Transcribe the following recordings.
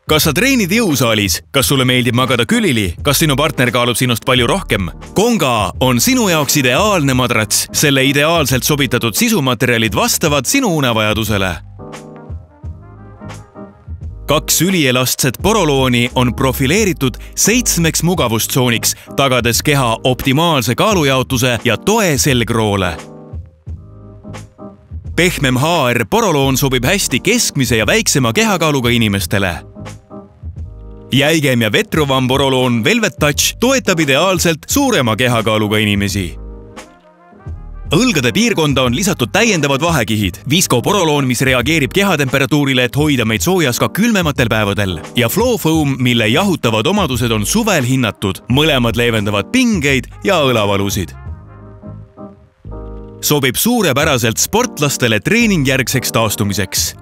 kas sa treenid jõusaalis? Kas sulle meeldib magada külili? Kas sinu partner kaalub sinust palju rohkem? Konga on sinu jaoks ideaalne madrats. Selle ideaalselt sobitatud sisumaterjalid vastavad sinu unevajadusele. 2 ülielastset porolooni on profileeritud 7 mugavustsooniks, tagades keha optimaalse kaalujaotuse ja toe selgroole. Pehmem HR poroloon sobib hästi keskmise ja väiksema kehakaaluga inimestele. Jäigem ja vetruvam poroloon Velvet Touch toetab ideaalselt suurema kehakaaluga inimesi. Õlgade piirkonda on lisatud täiendavad vahekihid. Visco poroloon, mis reageerib kehatemperatuurile, et hoida meid soojas ka külmematel päevadel. Ja Flow Foam, mille jahutavad omadused on suvel hinnatud. Mõlemad leevendavad pingeid ja õlavalusid. Sobib suurepäraselt sportlastele treeningjärgseks taastumiseks.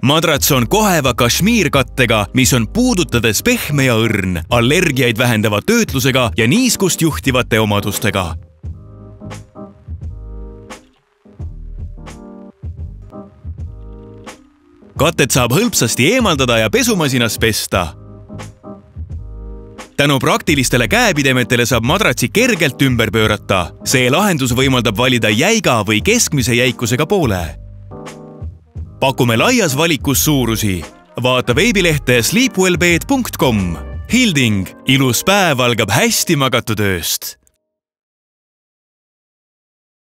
Madrats on koheva kašmiirkattega, mis on puudutades pehme ja õrn, allergiaid vähendava töötlusega ja niiskust juhtivate omadustega. Katet saab hõlpsasti eemaldada ja pesumasinas pesta. Tänu praktilistele käepidemetele saab madratsi kergelt ümber pöörata. See lahendus võimaldab valida jäiga või keskmise jäikusega poole. Pakume laias valikus suurusi. Vaata veebilehte sleepwellbed.com. Hilding, ilus päev algab hästi magatud ööst.